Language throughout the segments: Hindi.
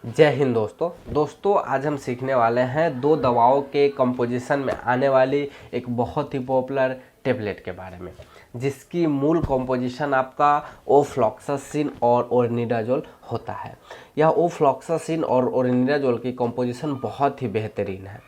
जय हिंद दोस्तों आज हम सीखने वाले हैं दो दवाओं के कंपोजिशन में आने वाली एक बहुत ही पॉपुलर टेबलेट के बारे में, जिसकी मूल कंपोजिशन आपका ओफ्लॉक्सासिन और ओरनिडाजोल होता है। यह ओफ्लॉक्सासिन और ओरनिडाजोल की कंपोजिशन बहुत ही बेहतरीन है।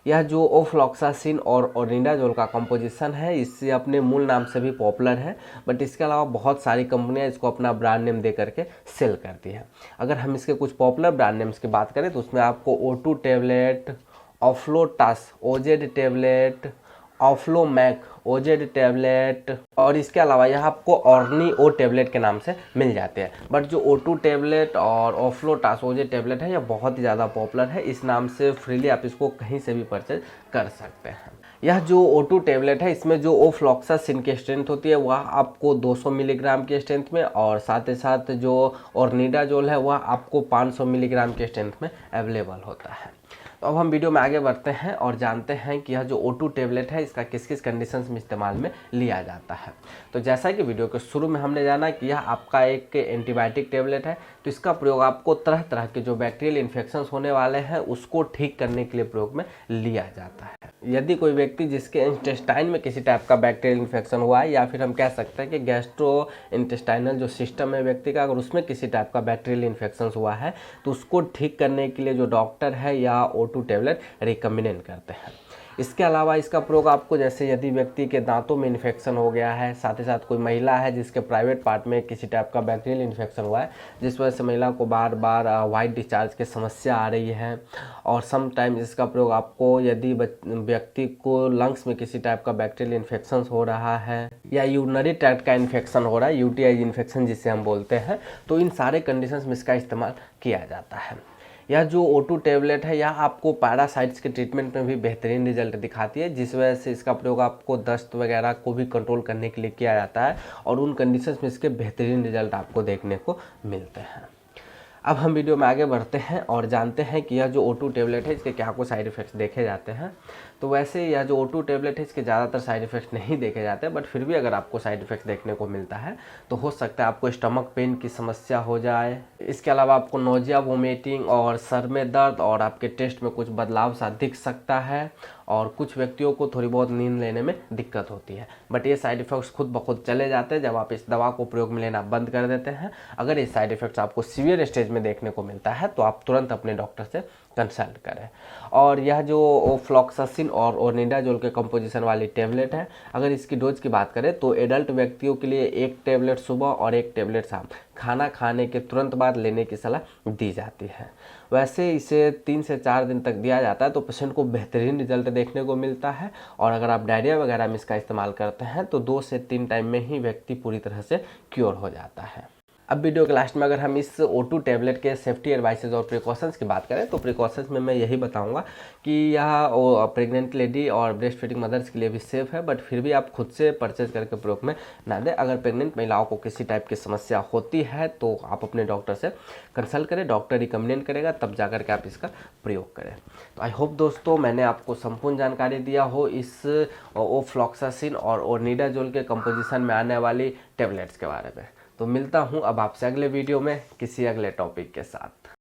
यह जो ओफ्लॉक्सासिन और ओरनिडाजोल का कंपोजिशन है, इससे अपने मूल नाम से भी पॉपुलर है, बट इसके अलावा बहुत सारी कंपनियां इसको अपना ब्रांड नेम दे करके सेल करती है। अगर हम इसके कुछ पॉपुलर ब्रांड नेम्स की बात करें तो उसमें आपको O2 टेबलेट, ऑफ्लोटास OZ टेबलेट, ऑफ्लोमैक OZ टेबलेट और इसके अलावा यह आपको ऑर्नी ओ टेबलेट के नाम से मिल जाते हैं। बट जो O2 टेबलेट और ऑफ्लोटास OZ टेबलेट है, यह बहुत ही ज़्यादा पॉपुलर है। इस नाम से फ्रीली आप इसको कहीं से भी परचेज कर सकते हैं। यह जो O2 टेबलेट है, इसमें जो ओफ्लॉक्सासिन की स्ट्रेंथ होती है वह आपको 200 मिलीग्राम की स्ट्रेंथ में, और साथ ही साथ जो ओरनिडाजोल है वह आपको 500 मिलीग्राम के स्ट्रेंथ में अवेलेबल होता है। तो अब हम वीडियो में आगे बढ़ते हैं और जानते हैं कि यह जो O2 टेबलेट है इसका किस किस कंडीशंस में इस्तेमाल में लिया जाता है। तो जैसा कि वीडियो के शुरू में हमने जाना कि यह आपका एक एंटीबायोटिक टेबलेट है, तो इसका प्रयोग आपको तरह तरह के जो बैक्टीरियल इन्फेक्शंस होने वाले हैं उसको ठीक करने के लिए प्रयोग में लिया जाता है। यदि कोई व्यक्ति जिसके इंटेस्टाइन में किसी टाइप का बैक्टीरियल इन्फेक्शन हुआ है, या फिर हम कह सकते हैं कि गैस्ट्रो इंटेस्टाइनल जो सिस्टम है व्यक्ति का, अगर उसमें किसी टाइप का बैक्टीरियल इन्फेक्शन हुआ है तो उसको ठीक करने के लिए जो डॉक्टर है या O2 टेबलेट रिकमेंड करते हैं। इसके अलावा इसका प्रयोग आपको, जैसे यदि व्यक्ति के दांतों में इन्फेक्शन हो गया है, साथ ही साथ कोई महिला है जिसके प्राइवेट पार्ट में किसी टाइप का बैक्टीरियल इन्फेक्शन हुआ है जिस वजह से महिला को बार बार वाइट डिस्चार्ज की समस्या आ रही है, और सम टाइम इसका प्रयोग आपको यदि व्यक्ति को लंग्स में किसी टाइप का बैक्टीरियल इन्फेक्शन हो रहा है या यूरिनरी ट्रैक्ट का इन्फेक्शन हो रहा है, UTI इन्फेक्शन जिसे हम बोलते हैं, तो इन सारे कंडीशंस में इसका इस्तेमाल किया जाता है। यह जो O2 टेबलेट है यह आपको पैरासाइट्स के ट्रीटमेंट में भी बेहतरीन रिजल्ट दिखाती है, जिस वजह से इसका प्रयोग आपको दस्त वगैरह को भी कंट्रोल करने के लिए किया जाता है, और उन कंडीशंस में इसके बेहतरीन रिजल्ट आपको देखने को मिलते हैं। अब हम वीडियो में आगे बढ़ते हैं और जानते हैं कि यह जो O2 टेबलेट है इसके क्या कुछ साइड इफ़ेक्ट्स देखे जाते हैं। तो वैसे यह जो O2 टेबलेट है इसके ज़्यादातर साइड इफ़ेक्ट्स नहीं देखे जाते हैं, बट फिर भी अगर आपको साइड इफ़ेक्ट्स देखने को मिलता है तो हो सकता है आपको स्टमक पेन की समस्या हो जाए। इसके अलावा आपको नोजिया, वोमिटिंग और सर में दर्द और आपके टेस्ट में कुछ बदलाव सा दिख सकता है, और कुछ व्यक्तियों को थोड़ी बहुत नींद लेने में दिक्कत होती है। बट ये साइड इफ़ेक्ट्स खुद ब खुद चले जाते हैं जब आप इस दवा को प्रयोग में लेना बंद कर देते हैं। अगर ये साइड इफ़ेक्ट्स आपको सीवियर स्टेज में देखने को मिलता है तो आप तुरंत अपने डॉक्टर से कंसल्ट करें। और यह जो ओफ्लॉक्सासिन और ओरनिडाजोल के कंपोजिशन वाली टेबलेट है, अगर इसकी डोज की बात करें तो एडल्ट व्यक्तियों के लिए 1 टेबलेट सुबह और 1 टेबलेट शाम खाना खाने के तुरंत बाद लेने की सलाह दी जाती है। वैसे इसे 3 से 4 दिन तक दिया जाता है तो पेशेंट को बेहतरीन रिजल्ट देखने को मिलता है, और अगर आप डायरिया वगैरह में इसका इस्तेमाल करते हैं तो 2 से 3 टाइम में ही व्यक्ति पूरी तरह से क्योर हो जाता है। अब वीडियो के लास्ट में अगर हम इस O2 टेबलेट के सेफ्टी एडवाइसेज और प्रिकॉशंस की बात करें तो प्रिकॉशंस में मैं यही बताऊंगा कि यह प्रेग्नेंट लेडी और ब्रेस्ट फीडिंग मदर्स के लिए भी सेफ़ है, बट फिर भी आप खुद से परचेज करके प्रयोग में ना दें। अगर प्रेग्नेंट महिलाओं को किसी टाइप की समस्या होती है तो आप अपने डॉक्टर से कंसल्ट करें, डॉक्टर रिकमेंड करेगा तब जाकर के आप इसका प्रयोग करें। तो आई होप दोस्तों मैंने आपको संपूर्ण जानकारी दिया हो इस ओफ्लॉक्सासिन और ओरनिडाजोल के कंपोजिशन में आने वाली टेबलेट्स के बारे में। तो मिलता हूँ अब आपसे अगले वीडियो में किसी अगले टॉपिक के साथ।